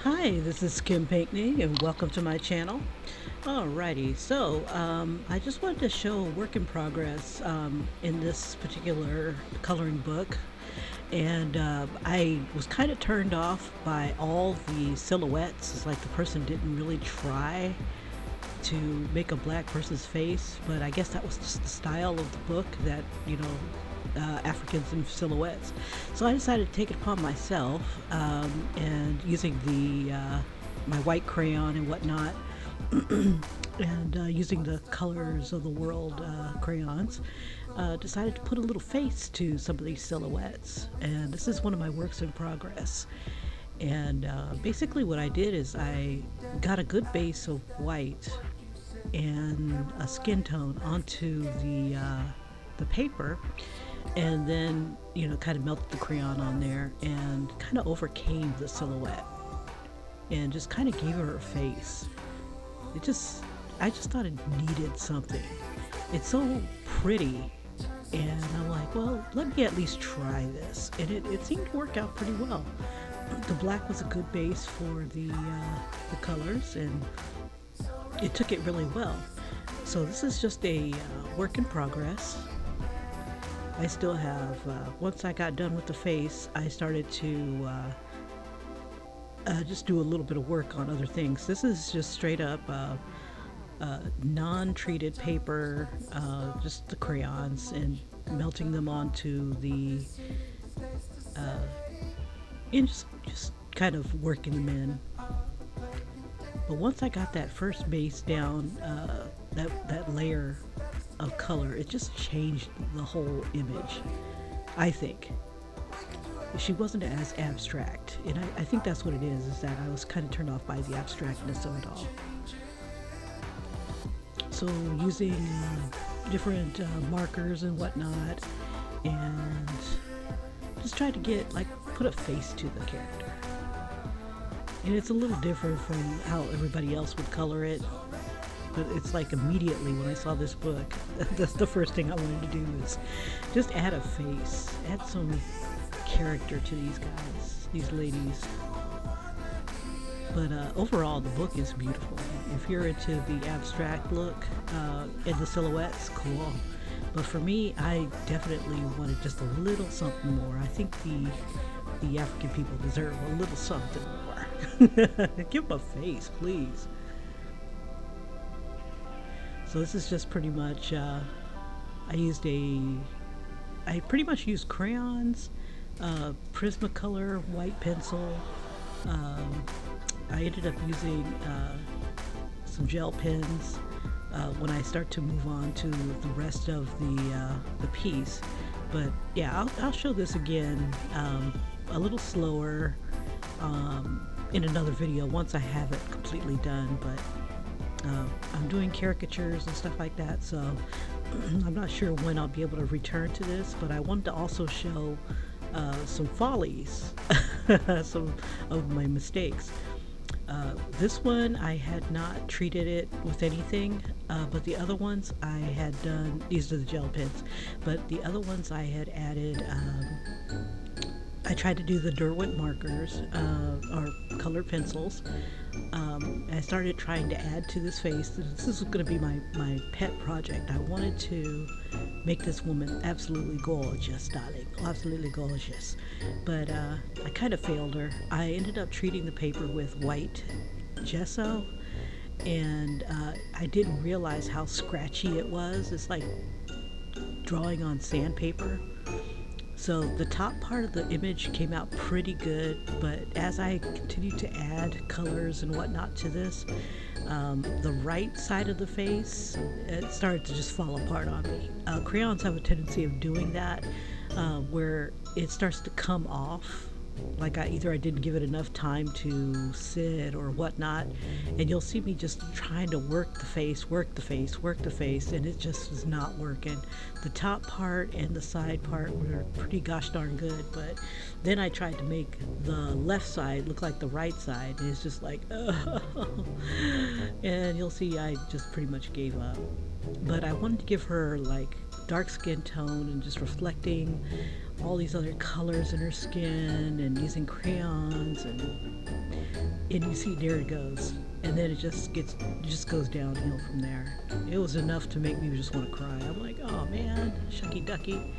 Hi, this is Kim Pinkney, and welcome to my channel. Alrighty, so I just wanted to show a work in progress in this particular coloring book, and I was kind of turned off by all the silhouettes. It's like the person didn't really try to make a black person's face, but I guess that was just the style of the book that, Africans in silhouettes. So I decided to take it upon myself and using my white crayon and whatnot, and using the colors of the world crayons, decided to put a little face to some of these silhouettes. And this is one of my works in progress. And basically, what I did is I got a good base of white and a skin tone onto the paper, and then kind of melted the crayon on there and kind of overcame the silhouette and just kind of gave her a face. It just I just thought it needed something. It's so pretty, and I'm like, well, let me at least try this, and it seemed to work out pretty well. The black was a good base for the colors, and it took it really well. So this is just a work in progress. I still have, once I got done with the face, I started to just do a little bit of work on other things. This is just straight up non-treated paper, just the crayons, and melting them onto the, and just kind of working them in. But once I got that first base down, that layer of color, it just changed the whole image, I think. She wasn't as abstract, and I think that's what it is that I was kind of turned off by the abstractness of it all. So using different markers and whatnot, and just try to put a face to the character. And it's a little different from how everybody else would color it, but it's like immediately when I saw this book, that's the first thing I wanted to do is just add a face, add some character to these guys, these ladies. But overall, the book is beautiful. If you're into the abstract look and the silhouettes, cool. But for me, I definitely wanted just a little something more. I think the African people deserve a little something more. Give them a face, please. So this is just pretty much, I pretty much used crayons, Prismacolor, white pencil. Um, I ended up using some gel pens when I start to move on to the rest of the piece. But yeah, I'll show this again a little slower in another video once I have it completely done. But I'm doing caricatures and stuff like that, so I'm not sure when I'll be able to return to this, but I wanted to also show some follies, some of my mistakes. This one I had not treated it with anything, but the other ones I had done, these are the gel pens, but the other ones I had added, I tried to do the Derwent markers, or colored pencils. I started trying to add to this face. This is going to be my pet project. I wanted to make this woman absolutely gorgeous, darling. Absolutely gorgeous. But I kind of failed her. I ended up treating the paper with white gesso, and I didn't realize how scratchy it was. It's like drawing on sandpaper. So the top part of the image came out pretty good, but as I continued to add colors and whatnot to this, the right side of the face, it started to just fall apart on me. Crayons have a tendency of doing that, where it starts to come off. Like either I didn't give it enough time to sit or whatnot, and you'll see me just trying to work the face, work the face, work the face, and it just was not working. The top part and the side part were pretty gosh darn good, but then I tried to make the left side look like the right side, and it's just like, and you'll see I just pretty much gave up. But I wanted to give her like dark skin tone and just reflecting all these other colors in her skin and using crayons, and you see, there it goes. And then it just goes downhill from there. It was enough to make me just want to cry. I'm like, oh man, shucky ducky.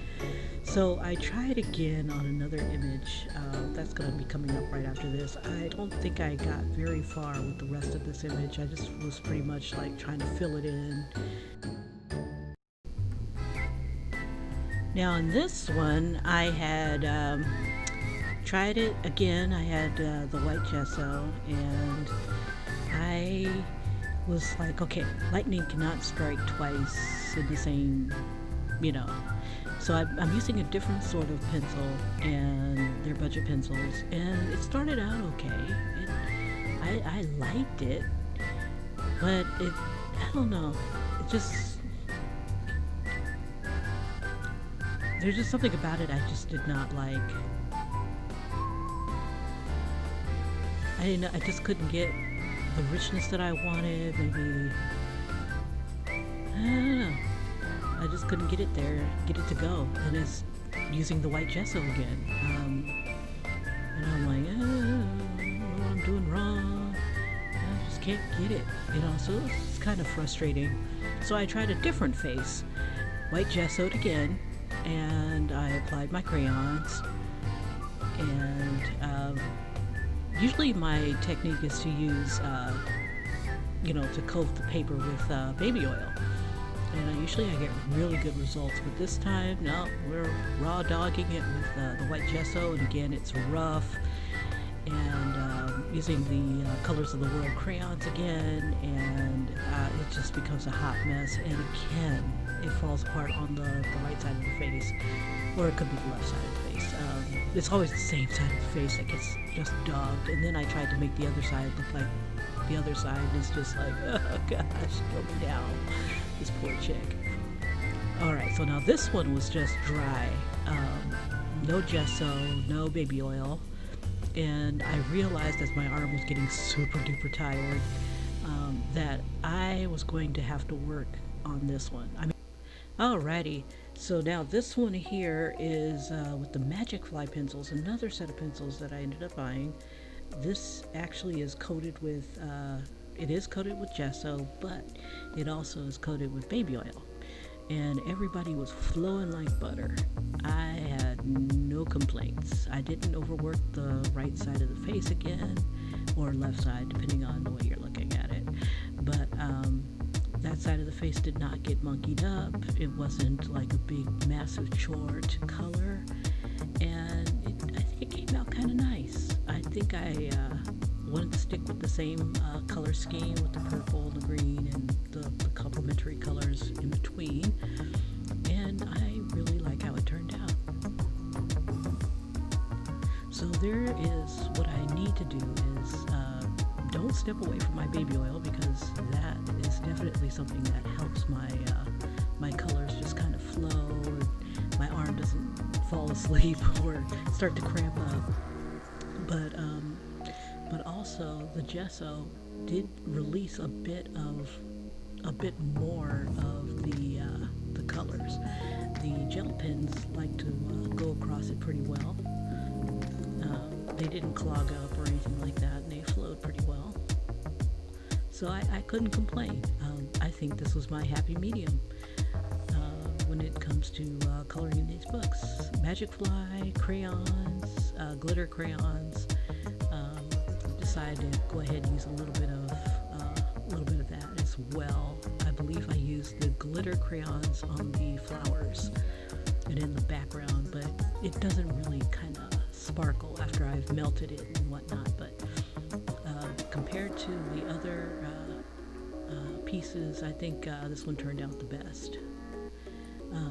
So I tried again on another image. That's going to be coming up right after this. I don't think I got very far with the rest of this image. I just was pretty much like trying to fill it in. Now in this one, I had tried it again. I had the white gesso, and I was like, okay, lightning cannot strike twice in the same, you know. So I'm using a different sort of pencil, and they're budget pencils, and it started out okay. I liked it, but I don't know, it just, there's just something about it I just did not like. I just couldn't get the richness that I wanted. Maybe, I don't know. I just couldn't get it there, get it to go. And it's using the white gesso again. And I'm like, I don't know what I'm doing wrong. I just can't get it, you know. So it's kind of frustrating. So I tried a different face, white gessoed again, and I applied my crayons. And usually my technique is to use, to coat the paper with baby oil. And usually I get really good results, but this time, no, we're raw dogging it with the white gesso, and again, it's rough, and using the Colors of the World crayons again, and it just becomes a hot mess, and again, it falls apart on the right side of the face, or it could be the left side of the face. It's always the same side of the face that gets just dogged, and then I tried to make the other side look like the other side is just like, oh gosh, throw me down, this poor chick. Alright, so now this one was just dry, no gesso, no baby oil, and I realized as my arm was getting super duper tired that I was going to have to work on this one. Alrighty, so now this one here is with the Magic Fly pencils, another set of pencils that I ended up buying. This actually is coated with, it is coated with gesso, but it also is coated with baby oil. And everybody was flowing like butter. I had no complaints. I didn't overwork the right side of the face again, or left side, depending on the way you're looking at it. But that side of the face did not get monkeyed up. It wasn't like a big, massive chore to color. And I think it came out kind of nice. I think I wanted to stick with the same color scheme with the purple, the green, and the complementary colors in between. And I really like how it turned out. So there is, what I need to do is don't step away from my baby oil, because that is definitely something that helps my colors just kind of flow, and my arm doesn't fall asleep or start to cramp up. But also the gesso did release a bit more of the colors. The gel pens like to go across it pretty well. They didn't clog up or anything like that, and they flowed pretty well. So I couldn't complain. I think this was my happy medium when it comes to coloring in these books. Magic Fly, crayons, glitter crayons. Decided to go ahead and use a little bit of that as well. I believe I used the glitter crayons on the flowers and in the background, but it doesn't really kind of sparkle after I've melted it and whatnot. But compared to the other pieces, I think this one turned out the best.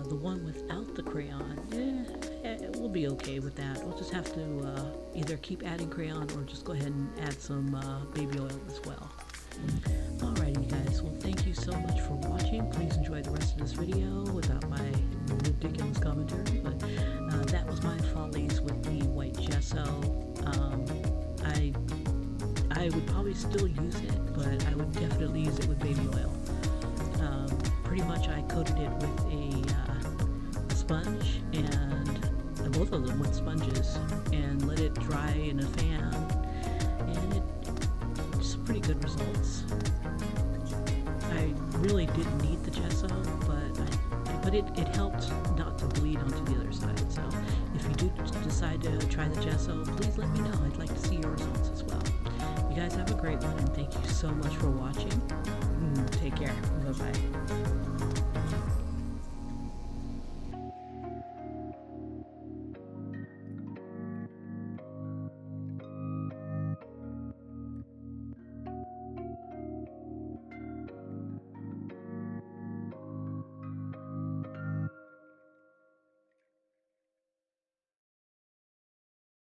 The one without the crayon, we'll be okay with that. We'll just have to either keep adding crayon or just go ahead and add some baby oil as well. Alrighty guys, well thank you so much for watching. Please enjoy the rest of this video without my ridiculous commentary. But that was my Follies with the white gesso. I would probably still use it, but I would definitely use it with baby oil. Pretty much I coated it with a sponge and both of them with sponges, and let it dry in a fan, and it's pretty good results. I really didn't need the gesso, but it helped not to bleed onto the other side. So if you do decide to try the gesso, please let me know. I'd like to see your results as well. You guys have a great one, and thank you so much for watching. Take care. Bye-bye.